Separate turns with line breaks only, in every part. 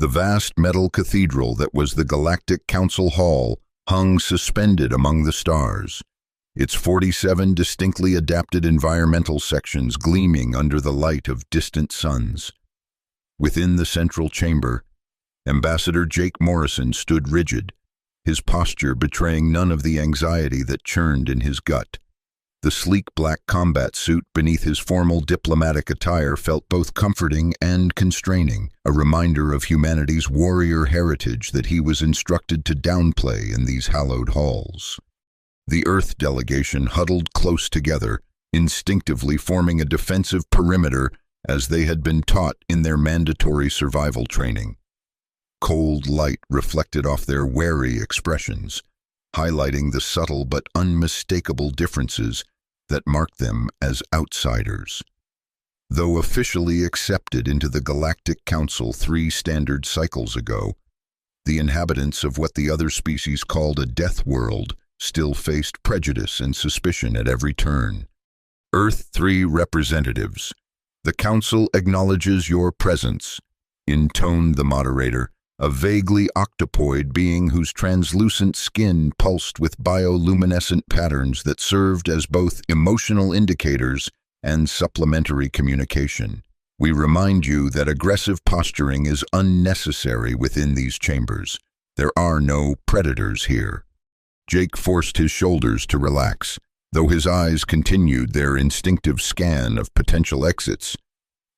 The vast metal cathedral that was the Galactic Council Hall hung suspended among the stars, its 47 distinctly adapted environmental sections gleaming under the light of distant suns. Within the central chamber, Ambassador Jake Morrison stood rigid, his posture betraying none of the anxiety that churned in his gut. The sleek black combat suit beneath his formal diplomatic attire felt both comforting and constraining, a reminder of humanity's warrior heritage that he was instructed to downplay in these hallowed halls. The Earth delegation huddled close together, instinctively forming a defensive perimeter as they had been taught in their mandatory survival training. Cold light reflected off their wary expressions, highlighting the subtle but unmistakable differences that marked them as outsiders. Though officially accepted into the Galactic Council 3 standard cycles ago, the inhabitants of what the other species called a death world still faced prejudice and suspicion at every turn. Earth 3 representatives, the Council acknowledges your presence, intoned the moderator, a vaguely octopoid being whose translucent skin pulsed with bioluminescent patterns that served as both emotional indicators and supplementary communication. We remind you that aggressive posturing is unnecessary within these chambers. There are no predators here. Jake forced his shoulders to relax, though his eyes continued their instinctive scan of potential exits.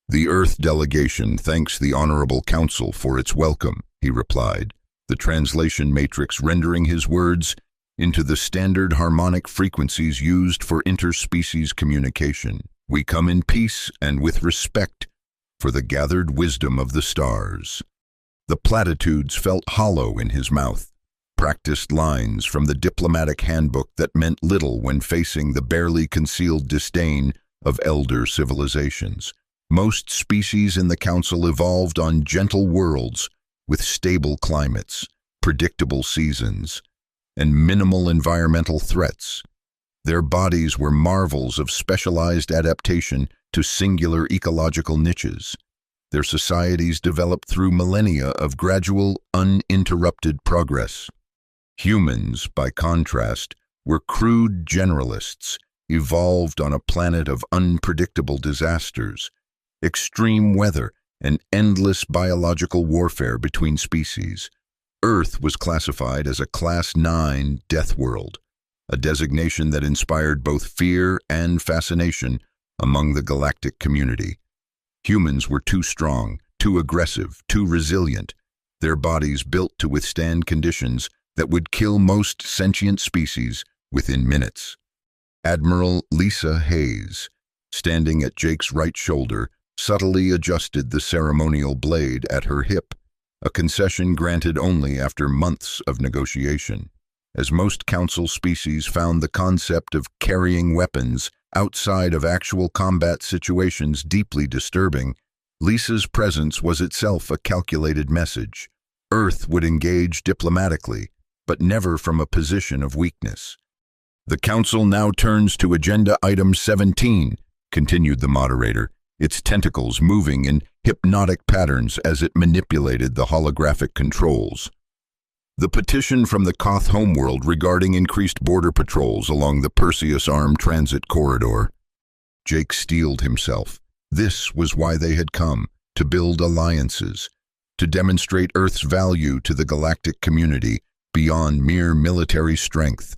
The Earth delegation thanks the Honorable Council for its welcome, he replied, the translation matrix rendering his words into the standard harmonic frequencies used for interspecies communication. We come in peace and with respect for the gathered wisdom of the stars. The platitudes felt hollow in his mouth, practiced lines from the diplomatic handbook that meant little when facing the barely concealed disdain of elder civilizations. Most species in the Council evolved on gentle worlds with stable climates, predictable seasons, and minimal environmental threats. Their bodies were marvels of specialized adaptation to singular ecological niches. Their societies developed through millennia of gradual, uninterrupted progress. Humans, by contrast, were crude generalists, evolved on a planet of unpredictable disasters, extreme weather, and endless biological warfare between species. Earth was classified as a Class 9 death world, a designation that inspired both fear and fascination among the galactic community. Humans were too strong, too aggressive, too resilient, their bodies built to withstand conditions that would kill most sentient species within minutes. Admiral Lisa Hayes, standing at Jake's right shoulder, subtly adjusted the ceremonial blade at her hip, a concession granted only after months of negotiation. As most Council species found the concept of carrying weapons outside of actual combat situations deeply disturbing, Lisa's presence was itself a calculated message. Earth would engage diplomatically, but never from a position of weakness. The Council now turns to Agenda Item 17, continued the moderator, its tentacles moving in hypnotic patterns as it manipulated the holographic controls. The petition from the Koth homeworld regarding increased border patrols along the Perseus Arm Transit Corridor. Jake steeled himself. This was why they had come, to build alliances, to demonstrate Earth's value to the galactic community beyond mere military strength.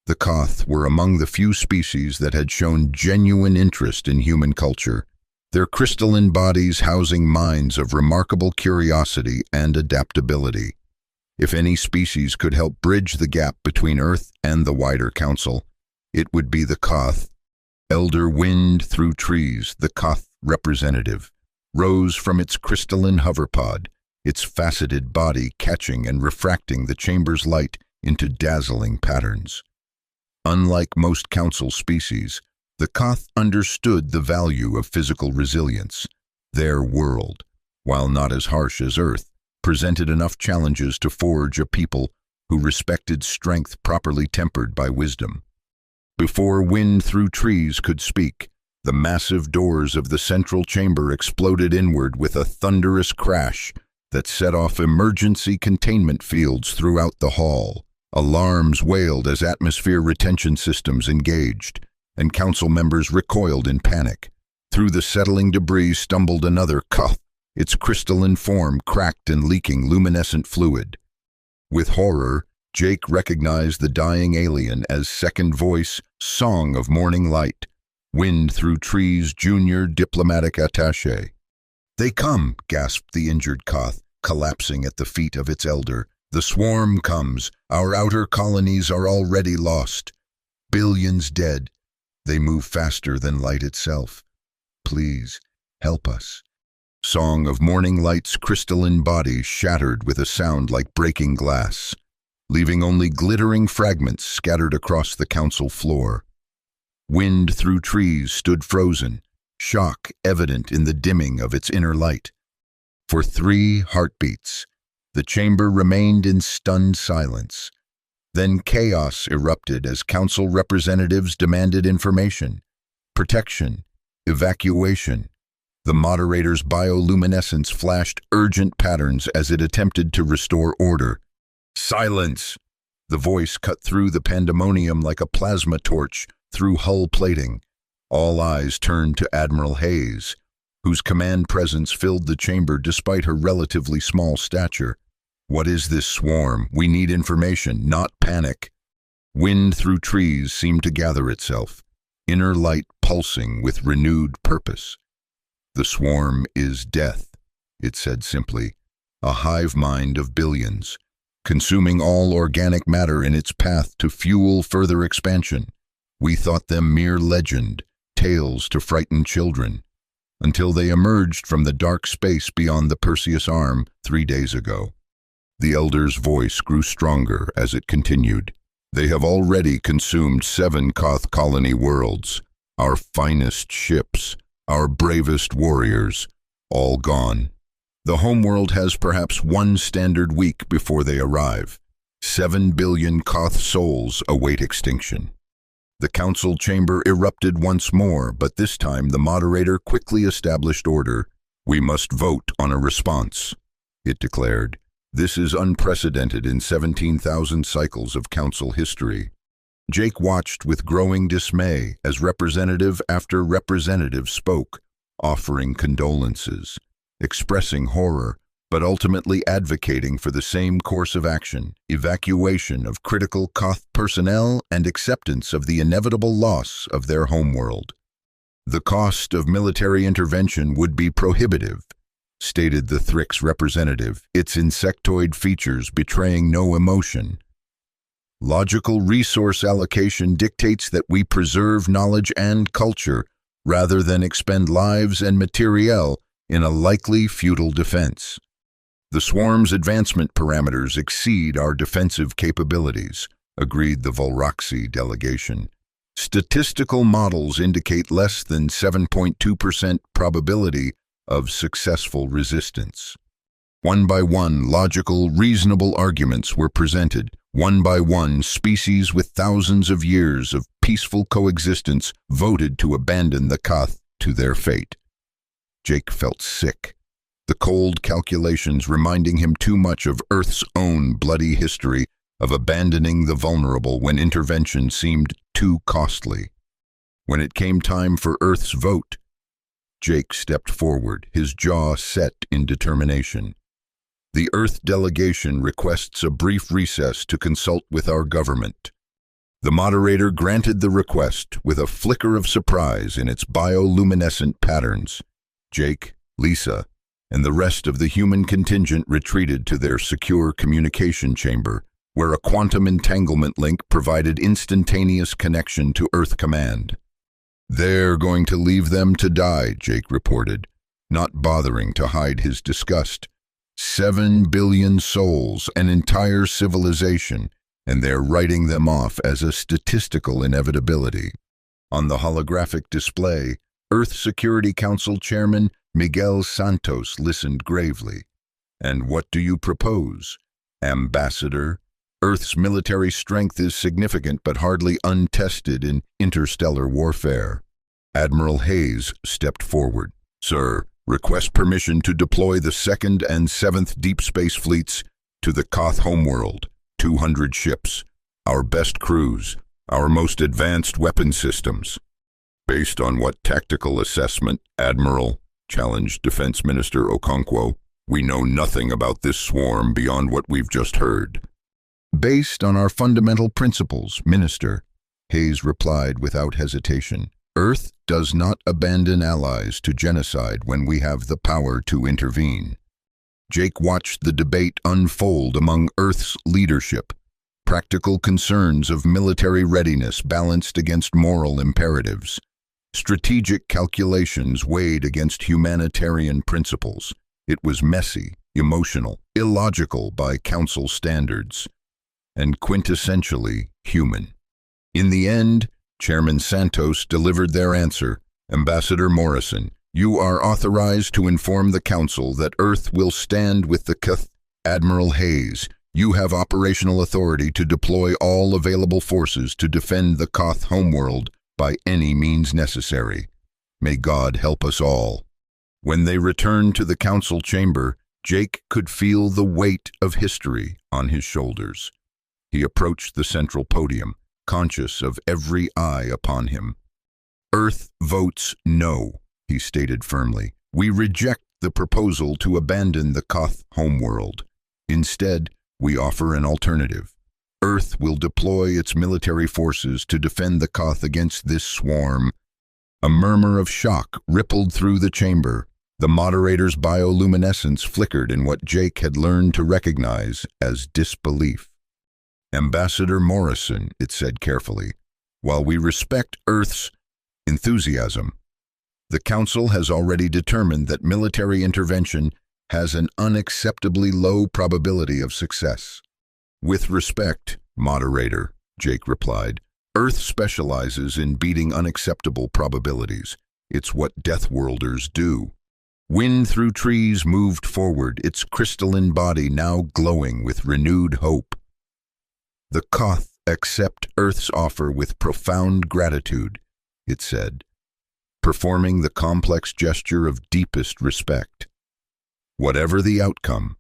The Koth were among the few species that had shown genuine interest in human culture, their crystalline bodies housing minds of remarkable curiosity and adaptability. If any species could help bridge the gap between Earth and the wider Council, it would be the Koth. Elder Wind Through Trees, the Koth representative, rose from its crystalline hoverpod, its faceted body catching and refracting the chamber's light into dazzling patterns. Unlike most Council species, the Koth understood the value of physical resilience. Their world, while not as harsh as Earth, presented enough challenges to forge a people who respected strength properly tempered by wisdom. Before Wind Through Trees could speak, the massive doors of the central chamber exploded inward with a thunderous crash that set off emergency containment fields throughout the hall. Alarms wailed as atmosphere retention systems engaged, and council members recoiled in panic. Through the settling debris stumbled another Koth, its crystalline form cracked and leaking luminescent fluid. With horror, Jake recognized the dying alien as second voice, Song of Morning Light, Wind Through Trees Junior Diplomatic Attaché. "They come," gasped the injured Koth, collapsing at the feet of its elder. "The swarm comes. Our outer colonies are already lost. Billions dead. They move faster than light itself. Please, help us." Song of Morning Light's crystalline body shattered with a sound like breaking glass, leaving only glittering fragments scattered across the council floor. Wind Through Trees stood frozen, shock evident in the dimming of its inner light. For 3 heartbeats, the chamber remained in stunned silence. Then chaos erupted as council representatives demanded information, protection, evacuation. The moderator's bioluminescence flashed urgent patterns as it attempted to restore order. "Silence!" The voice cut through the pandemonium like a plasma torch through hull plating. All eyes turned to Admiral Hayes, whose command presence filled the chamber despite her relatively small stature. "What is this swarm? We need information, not panic." Wind Through Trees seemed to gather itself, inner light pulsing with renewed purpose. "The swarm is death," it said simply, "a hive mind of billions, consuming all organic matter in its path to fuel further expansion. We thought them mere legend, tales to frighten children, until they emerged from the dark space beyond the Perseus Arm 3 days ago." The elder's voice grew stronger as it continued. "They have already consumed 7 Koth colony worlds, our finest ships, our bravest warriors, all gone. The homeworld has perhaps 1 standard week before they arrive. 7 billion Koth souls await extinction." The council chamber erupted once more, but this time the moderator quickly established order. "We must vote on a response," it declared. "This is unprecedented in 17,000 cycles of council history." Jake watched with growing dismay as representative after representative spoke, offering condolences, expressing horror, but ultimately advocating for the same course of action: evacuation of critical Koth personnel and acceptance of the inevitable loss of their homeworld. "The cost of military intervention would be prohibitive," stated the Thrix representative, its insectoid features betraying no emotion. "Logical resource allocation dictates that we preserve knowledge and culture rather than expend lives and materiel in a likely futile defense. The swarm's advancement parameters exceed our defensive capabilities," agreed the Volroxy delegation. "Statistical models indicate less than 7.2% probability of successful resistance." One by one, logical, reasonable arguments were presented. One by one, species with thousands of years of peaceful coexistence voted to abandon the Koth to their fate. Jake felt sick, the cold calculations reminding him too much of Earth's own bloody history of abandoning the vulnerable when intervention seemed too costly. When it came time for Earth's vote, Jake stepped forward, his jaw set in determination. "The Earth delegation requests a brief recess to consult with our government." The moderator granted the request with a flicker of surprise in its bioluminescent patterns. Jake, Lisa, and the rest of the human contingent retreated to their secure communication chamber, where a quantum entanglement link provided instantaneous connection to Earth Command. "They're going to leave them to die," Jake reported, not bothering to hide his disgust. 7 billion souls, an entire civilization, and they're writing them off as a statistical inevitability. On the holographic display, Earth Security Council Chairman Miguel Santos listened gravely. "And what do you propose, Ambassador? Earth's military strength is significant but hardly untested in interstellar warfare." Admiral Hayes stepped forward. "Sir, Request permission to deploy the 2nd and 7th Deep Space Fleets to the Koth homeworld. 200 ships, our best crews, our most advanced weapon systems. Based on what tactical assessment, Admiral? Challenged Defense Minister Okonkwo. We know nothing about this swarm beyond what we've just heard. Based on our fundamental principles, Minister, Hayes replied without hesitation. Earth does not abandon allies to genocide when we have the power to intervene. Jake watched the debate unfold among Earth's leadership. Practical concerns of military readiness balanced against moral imperatives. Strategic calculations weighed against humanitarian principles. It was messy, emotional, illogical by Council standards, and quintessentially human. In the end, Chairman Santos delivered their answer. Ambassador Morrison, you are authorized to inform the Council that Earth will stand with the Koth. Admiral Hayes, you have operational authority to deploy all available forces to defend the Koth homeworld by any means necessary. May God help us all. When they returned to the Council chamber, Jake could feel the weight of history on his shoulders. He approached the central podium, conscious of every eye upon him. Earth votes no, he stated firmly. We reject the proposal to abandon the Koth homeworld. Instead, we offer an alternative. Earth will deploy its military forces to defend the Koth against this swarm. A murmur of shock rippled through the chamber. The moderator's bioluminescence flickered in what Jake had learned to recognize as disbelief. Ambassador Morrison, it said carefully, while we respect Earth's enthusiasm, the Council has already determined that military intervention has an unacceptably low probability of success. With respect, moderator, Jake replied, Earth specializes in beating unacceptable probabilities. It's what Deathworlders do. Wind through trees moved forward, its crystalline body now glowing with renewed hope. The Koth accept Earth's offer with profound gratitude, it said, performing the complex gesture of deepest respect. Whatever the outcome,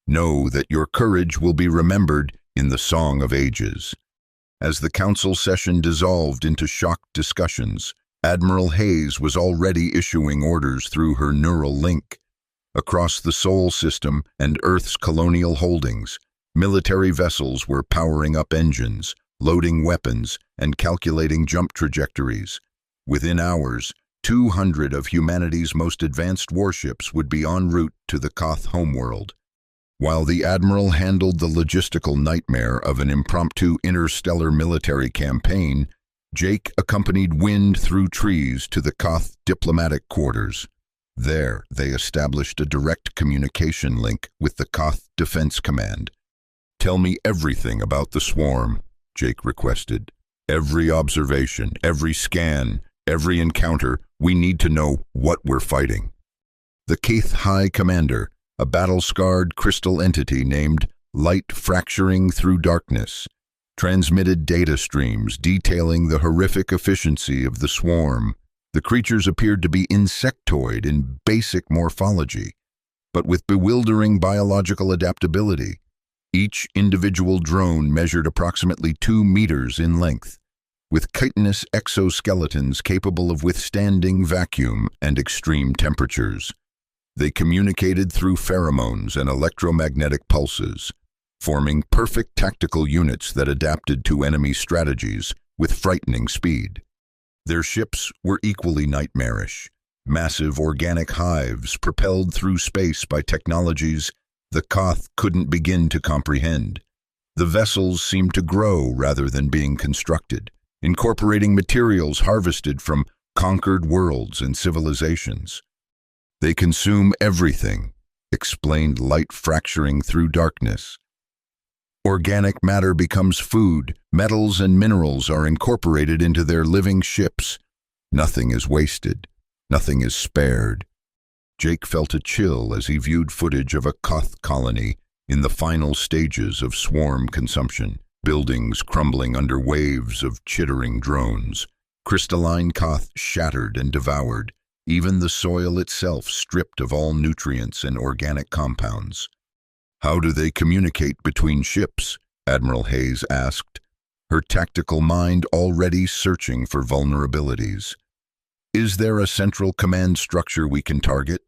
know that your courage will be remembered in the Song of Ages. As the Council session dissolved into shocked discussions, Admiral Hayes was already issuing orders through her neural link. Across the Sol system and Earth's colonial holdings, military vessels were powering up engines, loading weapons, and calculating jump trajectories. Within hours, 200 of humanity's most advanced warships would be en route to the Koth homeworld. While the Admiral handled the logistical nightmare of an impromptu interstellar military campaign, Jake accompanied Wind through trees to the Koth diplomatic quarters. There, they established a direct communication link with the Koth Defense Command. Tell me everything about the swarm, Jake requested. Every observation, every scan, every encounter, we need to know what we're fighting. The Koth High Commander, a battle-scarred crystal entity named Light Fracturing Through Darkness, transmitted data streams detailing the horrific efficiency of the swarm. The creatures appeared to be insectoid in basic morphology, but with bewildering biological adaptability. Each individual drone measured approximately 2 meters in length, with chitinous exoskeletons capable of withstanding vacuum and extreme temperatures. They communicated through pheromones and electromagnetic pulses, forming perfect tactical units that adapted to enemy strategies with frightening speed. Their ships were equally nightmarish, massive organic hives propelled through space by technologies the Koth couldn't begin to comprehend. The vessels seemed to grow rather than being constructed, incorporating materials harvested from conquered worlds and civilizations. They consume everything, explained Light Fracturing Through Darkness. Organic matter becomes food, metals and minerals are incorporated into their living ships. Nothing is wasted, nothing is spared. Jake felt a chill as he viewed footage of a Koth colony in the final stages of swarm consumption, buildings crumbling under waves of chittering drones, crystalline Koth shattered and devoured, even the soil itself stripped of all nutrients and organic compounds. "How do they communicate between ships?" Admiral Hayes asked, her tactical mind already searching for vulnerabilities. "Is there a central command structure we can target?"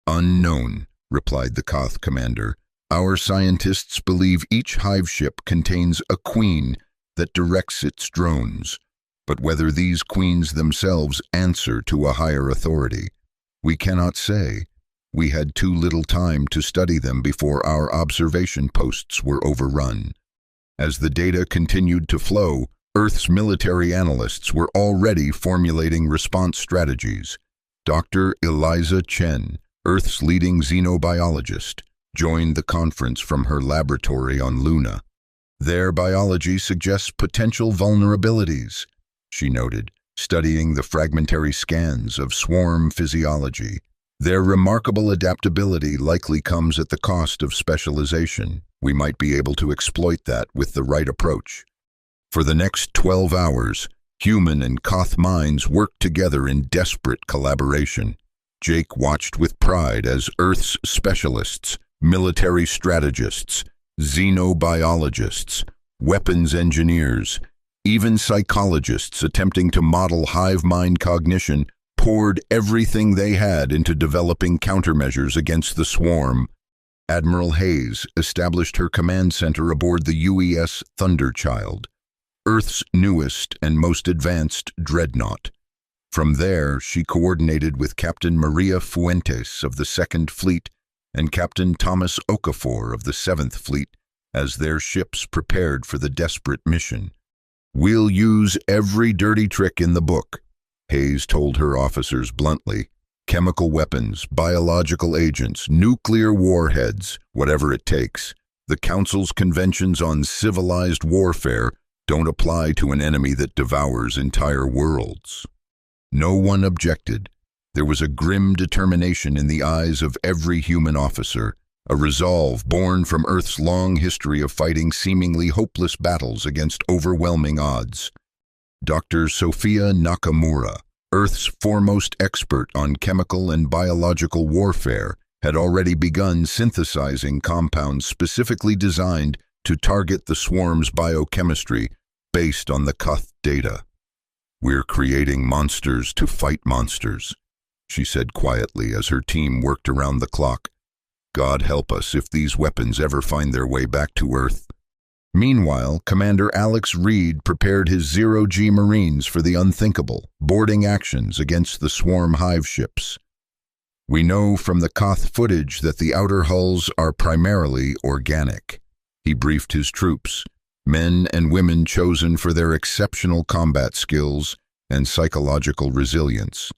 "Unknown," replied the Koth commander. "Our scientists believe each hive ship contains a queen that directs its drones, but whether these queens themselves answer to a higher authority, we cannot say. We had too little time to study them before our observation posts were overrun." As the data continued to flow, Earth's military analysts were already formulating response strategies. Dr. Eliza Chen, Earth's leading xenobiologist, joined the conference from her laboratory on Luna. "Their biology suggests potential vulnerabilities," she noted, studying the fragmentary scans of swarm physiology. "Their remarkable adaptability likely comes at the cost of specialization. We might be able to exploit that with the right approach." For the next 12 hours, human and Koth minds worked together in desperate collaboration. Jake watched with pride as Earth's specialists, military strategists, xenobiologists, weapons engineers, even psychologists attempting to model hive mind cognition poured everything they had into developing countermeasures against the swarm. Admiral Hayes established her command center aboard the UES Thunderchild, Earth's newest and most advanced dreadnought. From there, she coordinated with Captain Maria Fuentes of the 2nd Fleet and Captain Thomas Okafor of the 7th Fleet as their ships prepared for the desperate mission. "We'll use every dirty trick in the book," Hayes told her officers bluntly. "Chemical weapons, biological agents, nuclear warheads, whatever it takes. The Council's conventions on civilized warfare don't apply to an enemy that devours entire worlds." No one objected. There was a grim determination in the eyes of every human officer, a resolve born from Earth's long history of fighting seemingly hopeless battles against overwhelming odds. Dr. Sophia Nakamura, Earth's foremost expert on chemical and biological warfare, had already begun synthesizing compounds specifically designed to target the swarm's biochemistry based on the Koth data. "We're creating monsters to fight monsters," she said quietly as her team worked around the clock. "God help us if these weapons ever find their way back to Earth." Meanwhile, Commander Alex Reed prepared his Zero-G Marines for the unthinkable, boarding actions against the swarm hive ships. "We know from the Koth footage that the outer hulls are primarily organic," he briefed his troops, men and women chosen for their exceptional combat skills and psychological resilience.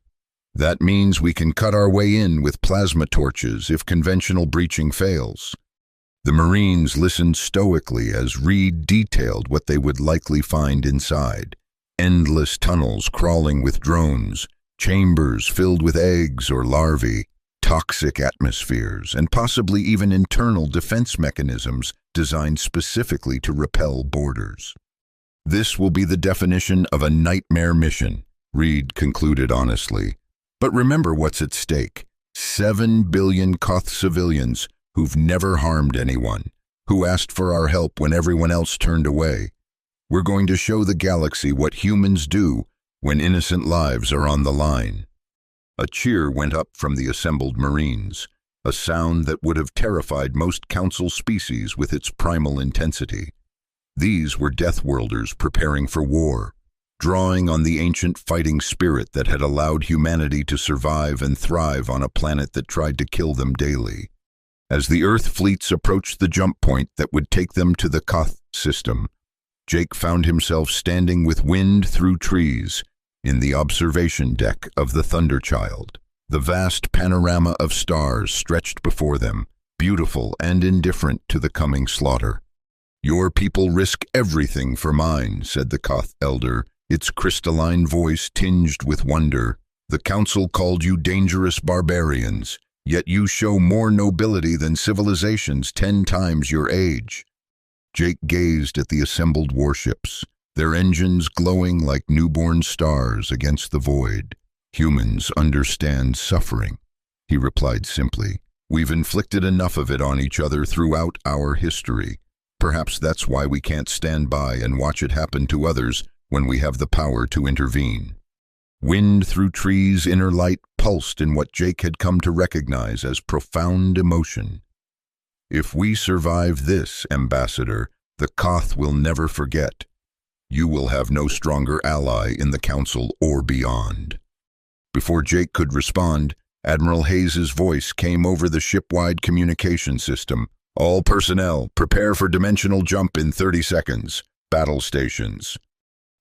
"That means we can cut our way in with plasma torches if conventional breaching fails." The Marines listened stoically as Reed detailed what they would likely find inside. Endless tunnels crawling with drones, chambers filled with eggs or larvae, toxic atmospheres, and possibly even internal defense mechanisms designed specifically to repel boarders. "This will be the definition of a nightmare mission," Reed concluded honestly. "But remember what's at stake. 7 billion Koth civilians who've never harmed anyone, who asked for our help when everyone else turned away. We're going to show the galaxy what humans do when innocent lives are on the line." A cheer went up from the assembled Marines, a sound that would have terrified most Council species with its primal intensity. These were Deathworlders preparing for war, drawing on the ancient fighting spirit that had allowed humanity to survive and thrive on a planet that tried to kill them daily. As the Earth fleets approached the jump point that would take them to the Koth system, Jake found himself standing with wind through trees in the observation deck of the Thunderchild. The vast panorama of stars stretched before them, beautiful and indifferent to the coming slaughter. "Your people risk everything for mine," said the Koth elder, its crystalline voice tinged with wonder. "The Council called you dangerous barbarians, yet you show more nobility than civilizations 10 times your age." Jake gazed at the assembled warships, their engines glowing like newborn stars against the void. Humans understand suffering, he replied simply. We've inflicted enough of it on each other throughout our history. Perhaps that's why we can't stand by and watch it happen to others when we have the power to intervene. Wind through trees' inner light pulsed in what Jake had come to recognize as profound emotion. If we survive this, Ambassador, the Koth will never forget. You will have no stronger ally in the Council or beyond. Before Jake could respond, Admiral Hayes's voice came over the ship-wide communication system. All personnel, prepare for dimensional jump in 30 seconds. Battle stations.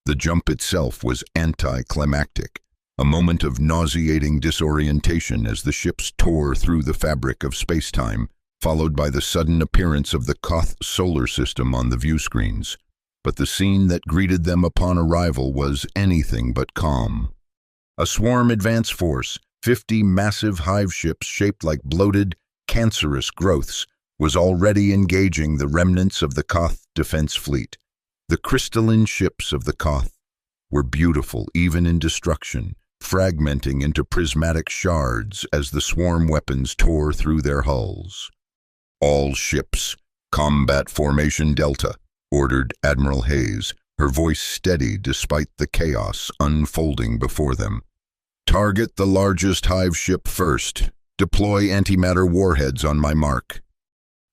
The jump itself was anticlimactic, a moment of nauseating disorientation as the ships tore through the fabric of space-time, followed by the sudden appearance of the Koth solar system on the view screens. But the scene that greeted them upon arrival was anything but calm. A swarm advance force, 50 massive hive ships shaped like bloated, cancerous growths, was already engaging the remnants of the Koth defense fleet. The crystalline ships of the Koth were beautiful even in destruction, fragmenting into prismatic shards as the swarm weapons tore through their hulls. All ships, combat formation Delta, ordered Admiral Hayes, her voice steady despite the chaos unfolding before them. Target the largest hive ship first. Deploy antimatter warheads on my mark.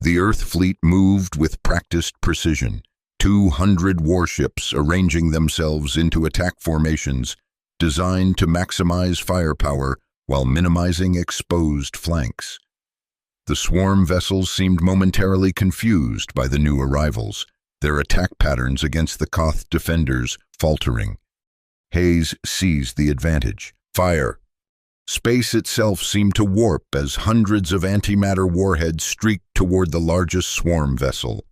The Earth fleet moved with practiced precision, 200 warships arranging themselves into attack formations designed to maximize firepower while minimizing exposed flanks. The swarm vessels seemed momentarily confused by the new arrivals, their attack patterns against the Koth defenders faltering. Hayes seized the advantage. Fire! Space itself seemed to warp as hundreds of antimatter warheads streaked toward the largest swarm vessel.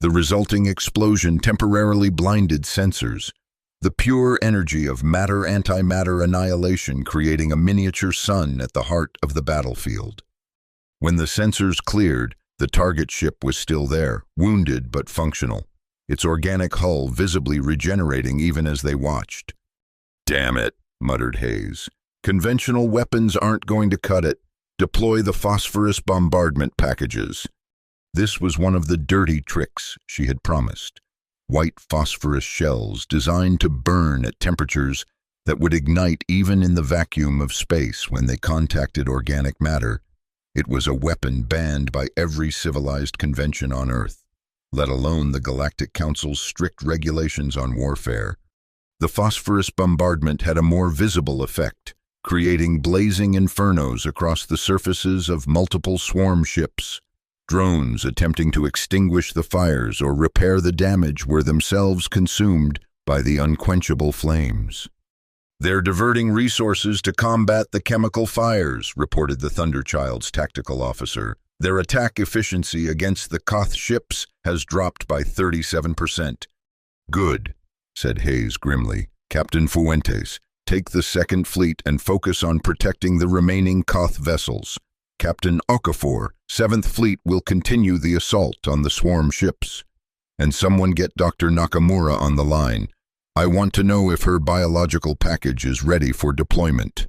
The resulting explosion temporarily blinded sensors, the pure energy of matter-antimatter annihilation creating a miniature sun at the heart of the battlefield. When the sensors cleared, the target ship was still there, wounded but functional, its organic hull visibly regenerating even as they watched. "Damn it," muttered Hayes. "Conventional weapons aren't going to cut it. Deploy the phosphorus bombardment packages." This was one of the dirty tricks she had promised. White phosphorus shells designed to burn at temperatures that would ignite even in the vacuum of space when they contacted organic matter. It was a weapon banned by every civilized convention on Earth, let alone the Galactic Council's strict regulations on warfare. The phosphorus bombardment had a more visible effect, creating blazing infernos across the surfaces of multiple swarm ships. Drones attempting to extinguish the fires or repair the damage were themselves consumed by the unquenchable flames. "They're diverting resources to combat the chemical fires," reported the Thunderchild's tactical officer. "Their attack efficiency against the Koth ships has dropped by 37%. "Good," said Hayes grimly. "Captain Fuentes, take the Second Fleet and focus on protecting the remaining Koth vessels. Captain Okafor, 7th Fleet will continue the assault on the swarm ships. And someone get Dr. Nakamura on the line. I want to know if her biological package is ready for deployment."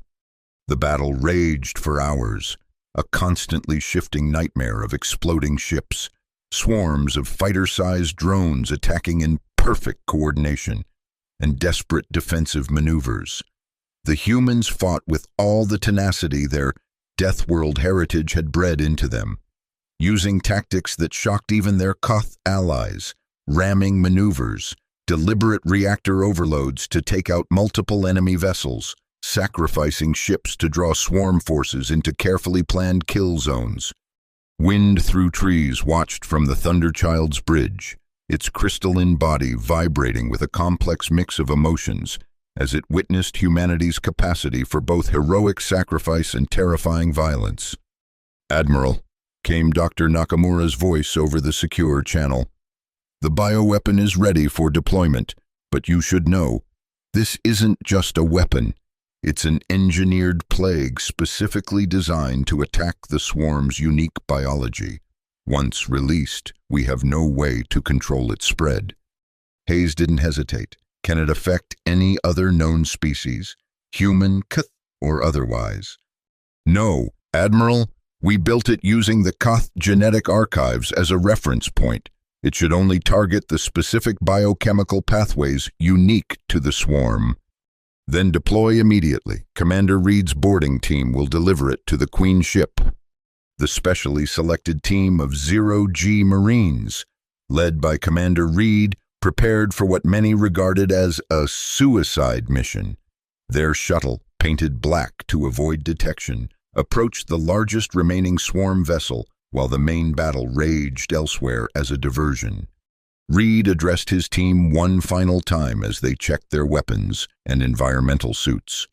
The battle raged for hours, a constantly shifting nightmare of exploding ships, swarms of fighter-sized drones attacking in perfect coordination, and desperate defensive maneuvers. The humans fought with all the tenacity their Deathworld heritage had bred into them, using tactics that shocked even their Koth allies, ramming maneuvers, deliberate reactor overloads to take out multiple enemy vessels, sacrificing ships to draw swarm forces into carefully planned kill zones. Wind through trees watched from the Thunderchild's bridge, its crystalline body vibrating with a complex mix of emotions as it witnessed humanity's capacity for both heroic sacrifice and terrifying violence. "Admiral," came Dr. Nakamura's voice over the secure channel. "The bioweapon is ready for deployment, but you should know, this isn't just a weapon. It's an engineered plague specifically designed to attack the swarm's unique biology. Once released, we have no way to control its spread." Hayes didn't hesitate. "Can it affect any other known species? human, or otherwise. No, Admiral, we built it using the Koth genetic archives as a reference point. It should only target the specific biochemical pathways unique to the swarm. Then deploy immediately. Commander Reed's boarding team will deliver it to the Queen ship. The specially selected team of 0G Marines, led by Commander Reed, prepared for what many regarded as a suicide mission. Their shuttle, painted black to avoid detection, approached the largest remaining swarm vessel while the main battle raged elsewhere as a diversion. Reed addressed his team one final time as they checked their weapons and environmental suits.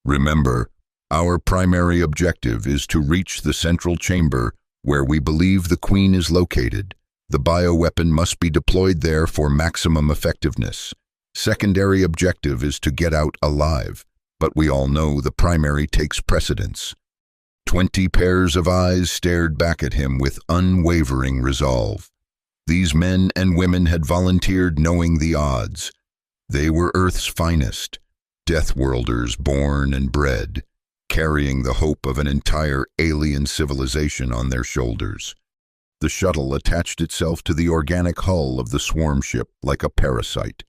Remember, our primary objective is to reach the central chamber where we believe the Queen is located. The bioweapon must be deployed there for maximum effectiveness. Secondary objective is to get out alive, but we all know the primary takes precedence. 20 pairs of eyes stared back at him with unwavering resolve. These men and women had volunteered knowing the odds. They were Earth's finest, Deathworlders born and bred, carrying the hope of an entire alien civilization on their shoulders. The shuttle attached itself to the organic hull of the swarm ship like a parasite,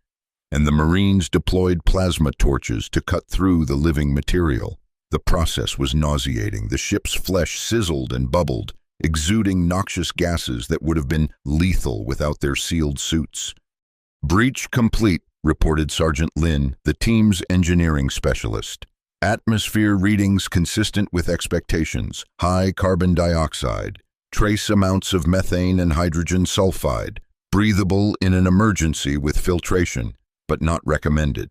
and the Marines deployed plasma torches to cut through the living material. The process was nauseating. The ship's flesh sizzled and bubbled, exuding noxious gases that would have been lethal without their sealed suits. "Breach complete," reported Sergeant Lin, the team's engineering specialist. "Atmosphere readings consistent with expectations. High carbon dioxide, trace amounts of methane and hydrogen sulfide, breathable in an emergency with filtration, but not recommended."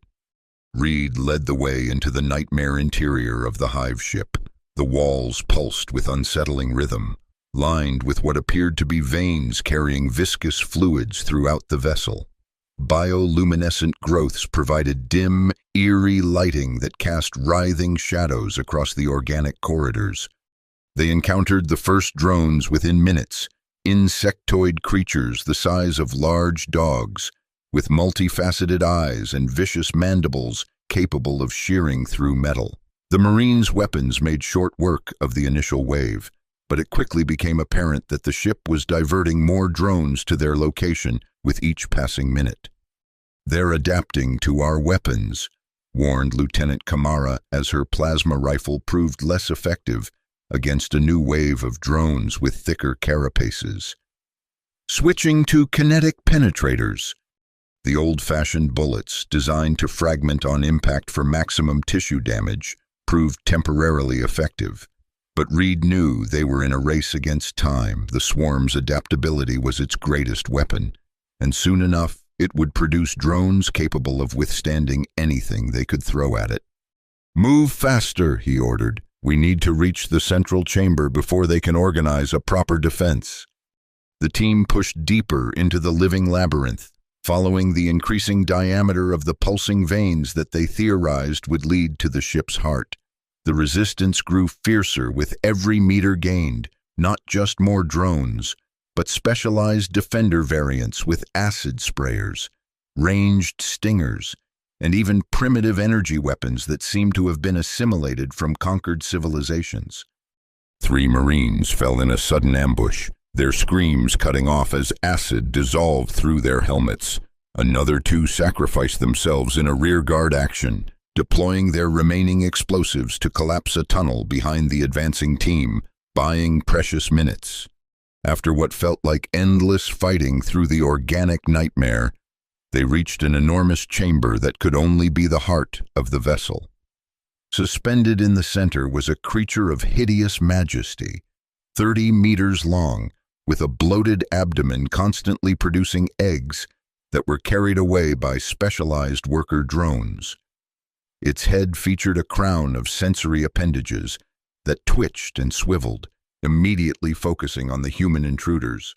Reed led the way into the nightmare interior of the hive ship. The walls pulsed with unsettling rhythm, lined with what appeared to be veins carrying viscous fluids throughout the vessel. Bioluminescent growths provided dim, eerie lighting that cast writhing shadows across the organic corridors. They encountered the first drones within minutes, insectoid creatures the size of large dogs, with multifaceted eyes and vicious mandibles capable of shearing through metal. The Marines' weapons made short work of the initial wave, but it quickly became apparent that the ship was diverting more drones to their location with each passing minute. "They're adapting to our weapons," warned Lieutenant Kamara as her plasma rifle proved less effective against a new wave of drones with thicker carapaces. "Switching to kinetic penetrators." The old-fashioned bullets, designed to fragment on impact for maximum tissue damage, proved temporarily effective. But Reed knew they were in a race against time. The swarm's adaptability was its greatest weapon, and soon enough it would produce drones capable of withstanding anything they could throw at it. "Move faster," he ordered. "We need to reach the central chamber before they can organize a proper defense." The team pushed deeper into the living labyrinth, following the increasing diameter of the pulsing veins that they theorized would lead to the ship's heart. The resistance grew fiercer with every meter gained, not just more drones, but specialized defender variants with acid sprayers, ranged stingers, and even primitive energy weapons that seemed to have been assimilated from conquered civilizations. 3 Marines fell in a sudden ambush, their screams cutting off as acid dissolved through their helmets. Another 2 sacrificed themselves in a rearguard action, deploying their remaining explosives to collapse a tunnel behind the advancing team, buying precious minutes. After what felt like endless fighting through the organic nightmare, they reached an enormous chamber that could only be the heart of the vessel. Suspended in the center was a creature of hideous majesty, 30 meters long, with a bloated abdomen constantly producing eggs that were carried away by specialized worker drones. Its head featured a crown of sensory appendages that twitched and swiveled, immediately focusing on the human intruders.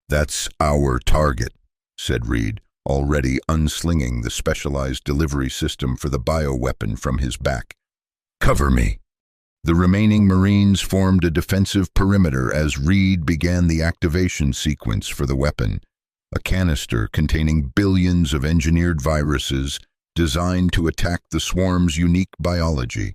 "That's our target," said Reed, already unslinging the specialized delivery system for the bioweapon from his back. "Cover me." The remaining Marines formed a defensive perimeter as Reed began the activation sequence for the weapon, a canister containing billions of engineered viruses designed to attack the swarm's unique biology.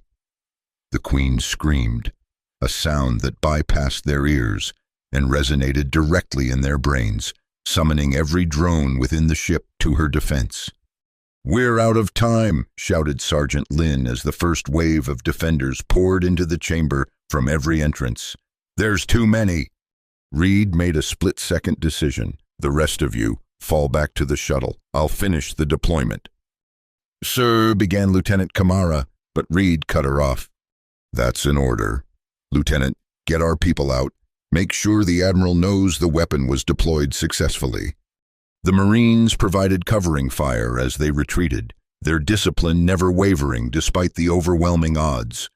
The Queen screamed, a sound that bypassed their ears and resonated directly in their brains, summoning every drone within the ship to her defense. "We're out of time," shouted Sergeant Lin as the first wave of defenders poured into the chamber from every entrance. "There's too many." Reed made a split-second decision. "The rest of you, fall back to the shuttle. I'll finish the deployment." "Sir," began Lieutenant Kamara, but Reed cut her off. "That's an order. Lieutenant, get our people out. Make sure the Admiral knows the weapon was deployed successfully." The Marines provided covering fire as they retreated, their discipline never wavering despite the overwhelming odds.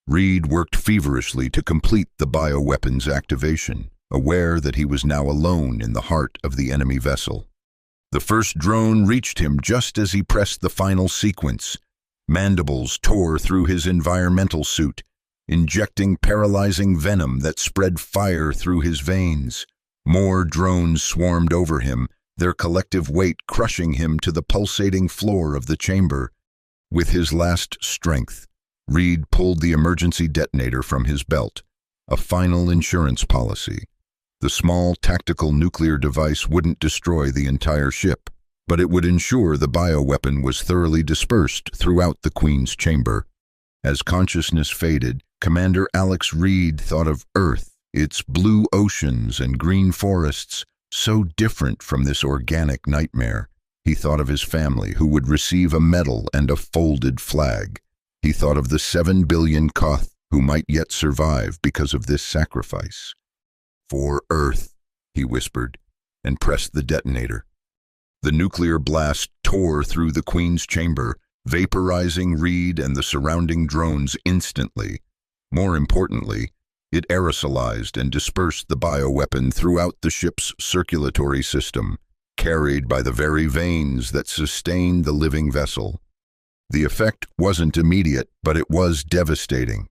Reed worked feverishly to complete the bioweapons activation, aware that he was now alone in the heart of the enemy vessel. The first drone reached him just as he pressed the final sequence. Mandibles tore through his environmental suit, injecting paralyzing venom that spread fire through his veins. More drones swarmed over him, their collective weight crushing him to the pulsating floor of the chamber. With his last strength, Reed pulled the emergency detonator from his belt, a final insurance policy. The small tactical nuclear device wouldn't destroy the entire ship, but it would ensure the bioweapon was thoroughly dispersed throughout the Queen's chamber. As consciousness faded, Commander Alex Reed thought of Earth, its blue oceans and green forests, so different from this organic nightmare. He thought of his family, who would receive a medal and a folded flag. He thought of the 7 billion Koth who might yet survive because of this sacrifice. "For Earth," he whispered, and pressed the detonator. The nuclear blast tore through the Queen's chamber, vaporizing Reed and the surrounding drones instantly. More importantly, it aerosolized and dispersed the bioweapon throughout the ship's circulatory system, carried by the very veins that sustained the living vessel. The effect wasn't immediate, but it was devastating.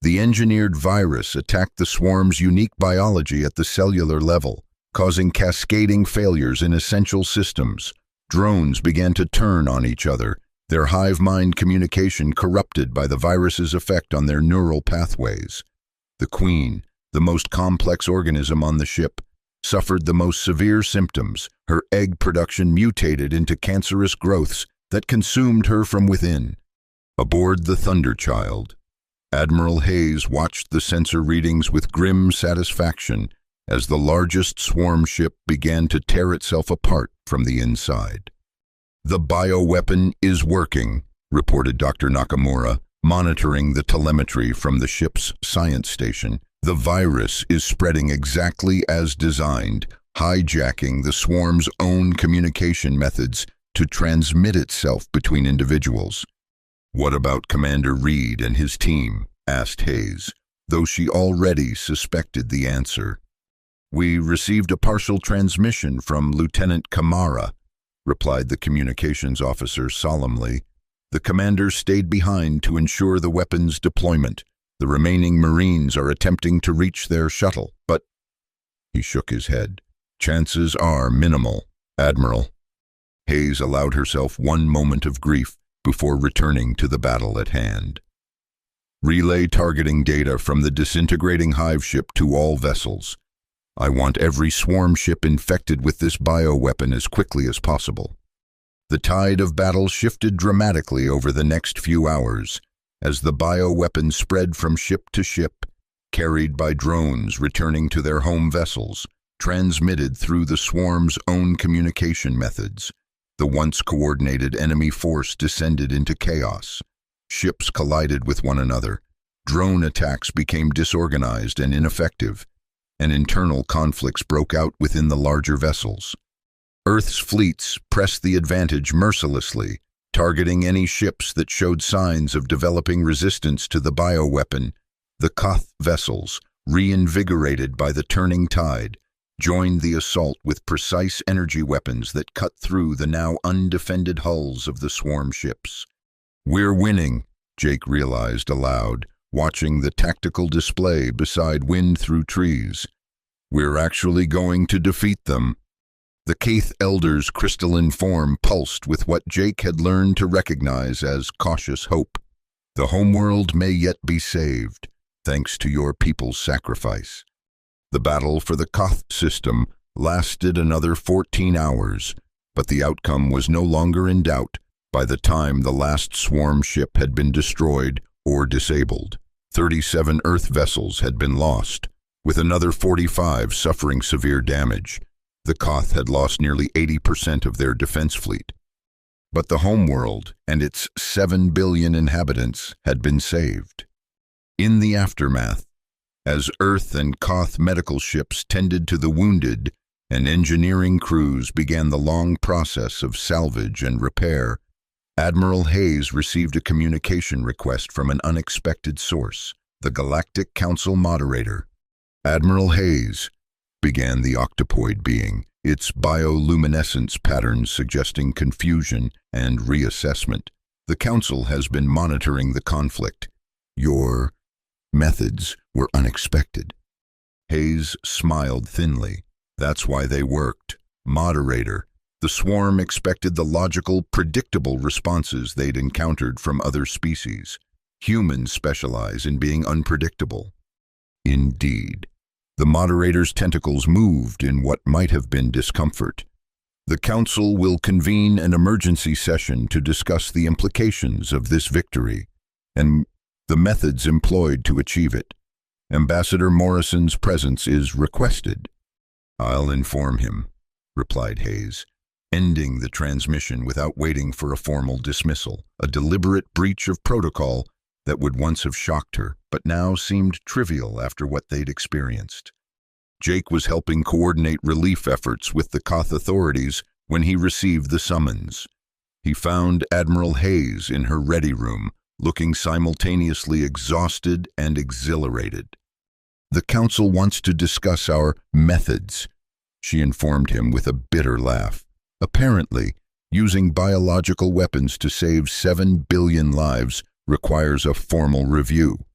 The engineered virus attacked the swarm's unique biology at the cellular level, causing cascading failures in essential systems. Drones began to turn on each other, their hive-mind communication corrupted by the virus's effect on their neural pathways. The Queen, the most complex organism on the ship, suffered the most severe symptoms. Her egg production mutated into cancerous growths that consumed her from within. Aboard the Thunderchild, Admiral Hayes watched the sensor readings with grim satisfaction as the largest swarm ship began to tear itself apart from the inside. "The bioweapon is working," reported Dr. Nakamura, monitoring the telemetry from the ship's science station. "The virus is spreading exactly as designed, hijacking the swarm's own communication methods to transmit itself between individuals." "What about Commander Reed and his team?" asked Hayes, though she already suspected the answer. "We received a partial transmission from Lieutenant Kamara," replied the communications officer solemnly. "The commander stayed behind to ensure the weapon's deployment. The remaining Marines are attempting to reach their shuttle, but—" He shook his head. "Chances are minimal, Admiral." Hayes allowed herself one moment of grief before returning to the battle at hand. "Relay targeting data from the disintegrating hive ship to all vessels. I want every swarm ship infected with this bioweapon as quickly as possible." The tide of battle shifted dramatically over the next few hours as the bioweapon spread from ship to ship, carried by drones returning to their home vessels, transmitted through the swarm's own communication methods. The once coordinated enemy force descended into chaos. Ships collided with one another. Drone attacks became disorganized and ineffective, and internal conflicts broke out within the larger vessels. Earth's fleets pressed the advantage mercilessly, targeting any ships that showed signs of developing resistance to the bioweapon. The Koth vessels, reinvigorated by the turning tide, joined the assault with precise energy weapons that cut through the now undefended hulls of the swarm ships. "We're winning," Jake realized aloud, watching the tactical display beside Wind Through Trees. "We're actually going to defeat them." The Caith Elder's crystalline form pulsed with what Jake had learned to recognize as cautious hope. The homeworld may yet be saved, thanks to your people's sacrifice. The battle for the Koth system lasted another 14 hours, but the outcome was no longer in doubt by the time the last swarm ship had been destroyed or disabled. 37 Earth vessels had been lost, with another 45 suffering severe damage. The Koth had lost nearly 80% of their defense fleet. But the homeworld and its 7 billion inhabitants had been saved. In the aftermath, as Earth and Koth medical ships tended to the wounded and engineering crews began the long process of salvage and repair, Admiral Hayes received a communication request from an unexpected source, the Galactic Council moderator. "Admiral Hayes," began the octopoid being, its bioluminescence patterns suggesting confusion and reassessment. "The Council has been monitoring the conflict. Your methods were unexpected." Hayes smiled thinly. "That's why they worked. Moderator, the swarm expected the logical, predictable responses they'd encountered from other species. Humans specialize in being unpredictable." Indeed. The moderator's tentacles moved in what might have been discomfort. "The Council will convene an emergency session to discuss the implications of this victory and the methods employed to achieve it. Ambassador Morrison's presence is requested." "I'll inform him," replied Hayes, ending the transmission without waiting for a formal dismissal, a deliberate breach of protocol that would once have shocked her, but now seemed trivial after what they'd experienced. Jake was helping coordinate relief efforts with the Koth authorities when he received the summons. He found Admiral Hayes in her ready room, looking simultaneously exhausted and exhilarated. "The Council wants to discuss our methods," she informed him with a bitter laugh. "Apparently, using biological weapons to save 7 billion lives requires a formal review."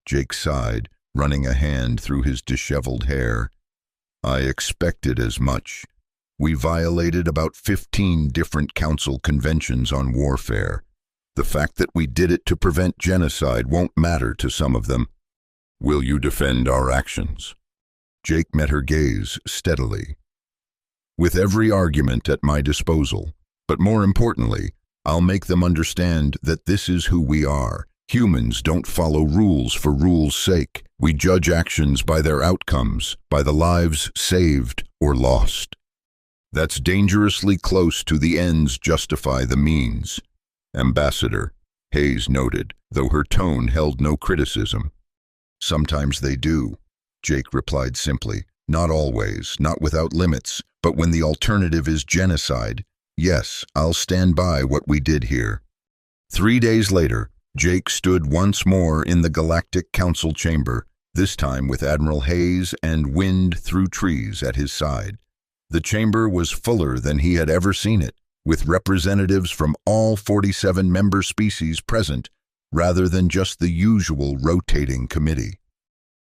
Jake sighed, running a hand through his disheveled hair. "I expected as much. We violated about 15 different Council conventions on warfare. The fact that we did it to prevent genocide won't matter to some of them. Will you defend our actions?" Jake met her gaze steadily. "With every argument at my disposal, but more importantly, I'll make them understand that this is who we are. Humans don't follow rules for rules' sake. We judge actions by their outcomes, by the lives saved or lost. That's dangerously close to the ends justify the means." "Ambassador," Hayes noted, though her tone held no criticism. "Sometimes they do," Jake replied simply. "Not always, not without limits, but when the alternative is genocide, yes, I'll stand by what we did here." 3 days later, Jake stood once more in the Galactic Council chamber, this time with Admiral Hayes and Wind Through Trees at his side. The chamber was fuller than he had ever seen it, with representatives from all 47 member species present, rather than just the usual rotating committee.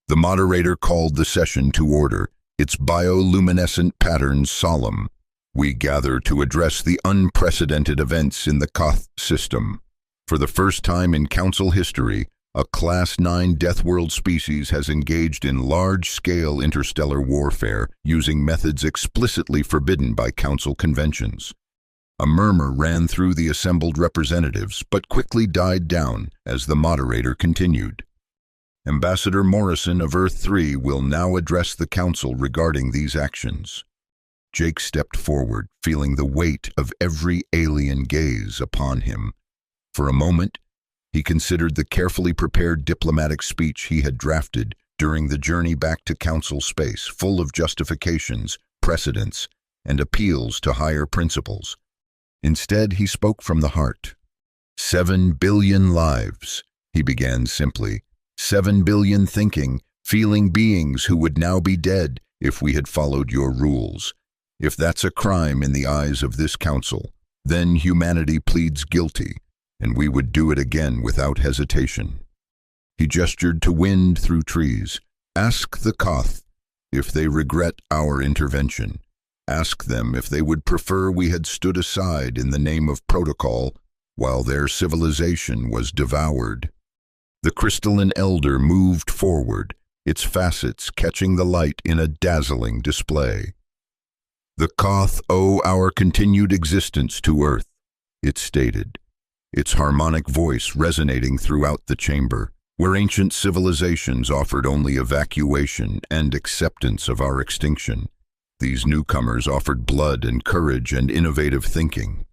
The moderator called the session to order, its bioluminescent patterns solemn. "We gather to address the unprecedented events in the Koth system. For the first time in Council history, a Class 9 Deathworld species has engaged in large-scale interstellar warfare using methods explicitly forbidden by Council conventions." A murmur ran through the assembled representatives, but quickly died down as the moderator continued. "Ambassador Morrison of Earth-3 will now address the Council regarding these actions." Jake stepped forward, feeling the weight of every alien gaze upon him. For a moment, he considered the carefully prepared diplomatic speech he had drafted during the journey back to Council space, full of justifications, precedents, and appeals to higher principles. Instead, he spoke from the heart. 7 billion lives, he began simply. 7 billion thinking, feeling beings who would now be dead if we had followed your rules. If that's a crime in the eyes of this Council, then humanity pleads guilty, and we would do it again without hesitation. He gestured to Wind Through Trees. "Ask the Koth if they regret our intervention. Ask them if they would prefer we had stood aside in the name of protocol while their civilization was devoured. The crystalline elder moved forward, its facets catching the light in a dazzling display. "The Koth owe our continued existence to Earth," it stated, its harmonic voice resonating throughout the chamber, where ancient civilizations offered only evacuation and acceptance of our extinction. These newcomers offered blood and courage and innovative thinking.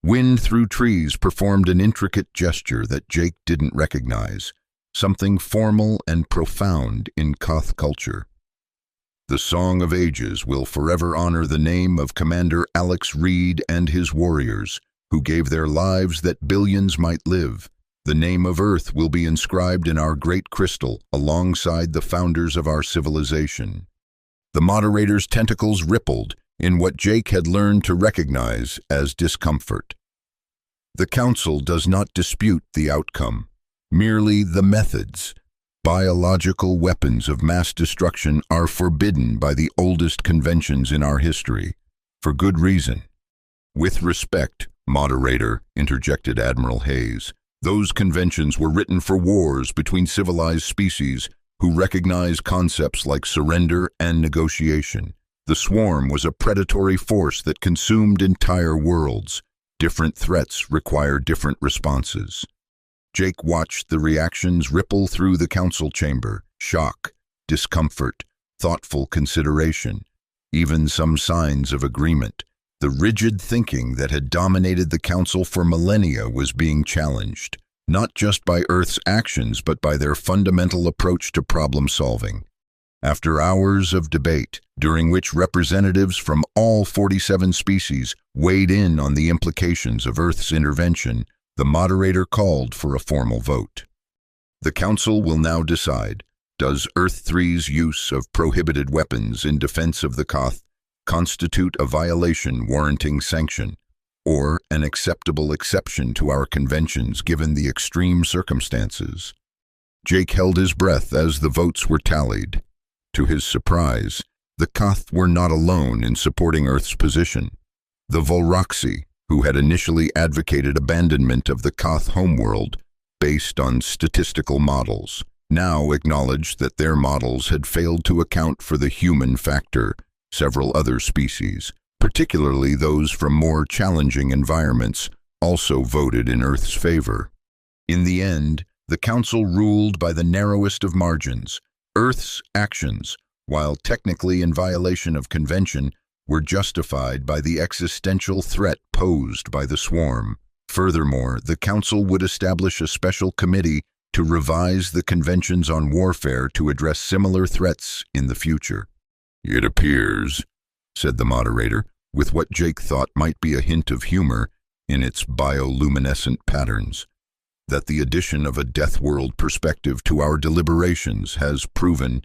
Wind through trees performed an intricate gesture that Jake didn't recognize, something formal and profound in Koth culture. The Song of Ages will forever honor the name of Commander Alex Reed and his warriors, who gave their lives that billions might live. The name of Earth will be inscribed in our great crystal alongside the founders of our civilization. The moderator's tentacles rippled in what Jake had learned to recognize as discomfort. The Council does not dispute the outcome, merely the methods. Biological weapons of mass destruction are forbidden by the oldest conventions in our history, for good reason. "With respect, moderator," interjected Admiral Hayes, "those conventions were written for wars between civilized species who recognize concepts like surrender and negotiation. The swarm was a predatory force that consumed entire worlds. Different threats require different responses." Jake watched the reactions ripple through the council chamber: shock, discomfort, thoughtful consideration, even some signs of agreement. The rigid thinking that had dominated the council for millennia was being challenged, not just by Earth's actions but by their fundamental approach to problem-solving. After hours of debate, during which representatives from all 47 species weighed in on the implications of Earth's intervention, the moderator called for a formal vote. The Council will now decide, does Earth-3's use of prohibited weapons in defense of the Koth constitute a violation warranting sanction, or an acceptable exception to our conventions given the extreme circumstances? Jake held his breath as the votes were tallied. To his surprise, the Koth were not alone in supporting Earth's position. The Volroxi, who had initially advocated abandonment of the Koth homeworld based on statistical models, now acknowledged that their models had failed to account for the human factor. Several other species, particularly those from more challenging environments, also voted in Earth's favor. In the end, the Council ruled by the narrowest of margins. Earth's actions, while technically in violation of convention, were justified by the existential threat posed by the swarm. Furthermore, the Council would establish a special committee to revise the conventions on warfare to address similar threats in the future. "It appears," said the moderator, with what Jake thought might be a hint of humor in its bioluminescent patterns, "that the addition of a Deathworld perspective to our deliberations has proven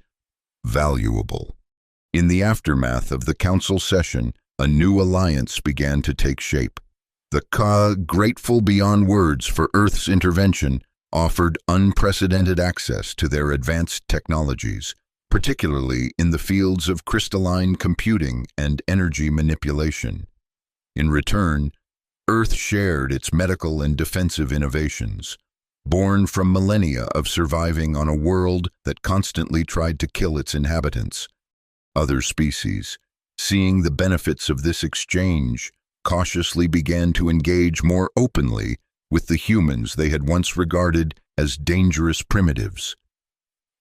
valuable." In the aftermath of the council session, a new alliance began to take shape. The Ka, grateful beyond words for Earth's intervention, offered unprecedented access to their advanced technologies, particularly in the fields of crystalline computing and energy manipulation. In return, Earth shared its medical and defensive innovations, born from millennia of surviving on a world that constantly tried to kill its inhabitants. Other species, seeing the benefits of this exchange, cautiously began to engage more openly with the humans they had once regarded as dangerous primitives.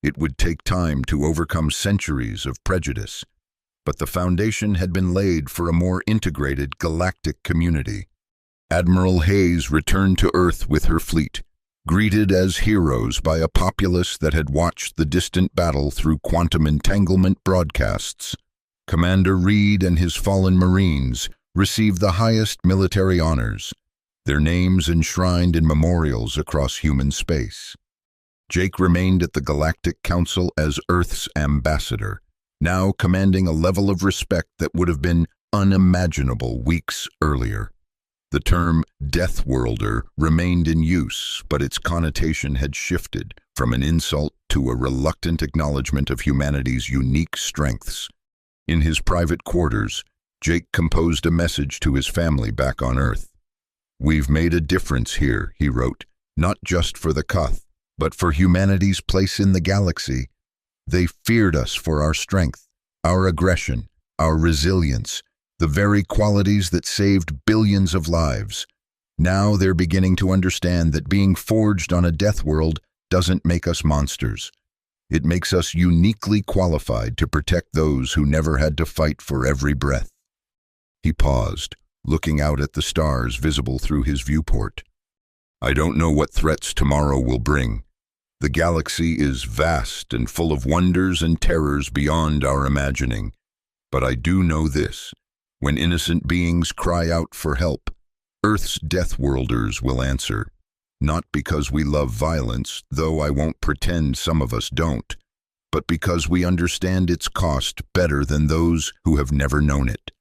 It would take time to overcome centuries of prejudice, but the foundation had been laid for a more integrated galactic community. Admiral Hayes returned to Earth with her fleet, greeted as heroes by a populace that had watched the distant battle through quantum entanglement broadcasts. Commander Reed and his fallen Marines received the highest military honors, their names enshrined in memorials across human space. Jake remained at the Galactic Council as Earth's ambassador, now commanding a level of respect that would have been unimaginable weeks earlier. The term Deathworlder remained in use, but its connotation had shifted from an insult to a reluctant acknowledgement of humanity's unique strengths. In his private quarters, Jake composed a message to his family back on Earth. "We've made a difference here," he wrote, "not just for the Koth, but for humanity's place in the galaxy. They feared us for our strength, our aggression, our resilience, the very qualities that saved billions of lives. Now they're beginning to understand that being forged on a death world doesn't make us monsters. It makes us uniquely qualified to protect those who never had to fight for every breath." He paused, looking out at the stars visible through his viewport. "I don't know what threats tomorrow will bring. The galaxy is vast and full of wonders and terrors beyond our imagining. But I do know this: when innocent beings cry out for help, Earth's Deathworlders will answer. Not because we love violence, though I won't pretend some of us don't, but because we understand its cost better than those who have never known it.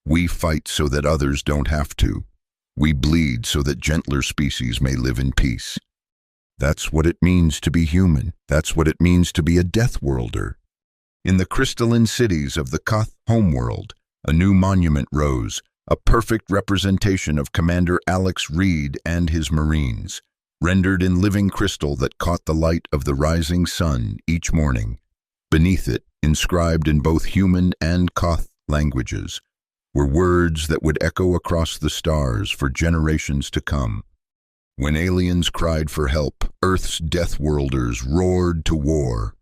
We fight so that others don't have to. We bleed so that gentler species may live in peace. That's what it means to be human. That's what it means to be a Deathworlder." In the crystalline cities of the Koth homeworld, a new monument rose, a perfect representation of Commander Alex Reed and his Marines, rendered in living crystal that caught the light of the rising sun each morning. Beneath it, inscribed in both human and Koth languages, were words that would echo across the stars for generations to come. When aliens cried for help, Earth's Deathworlders roared to war.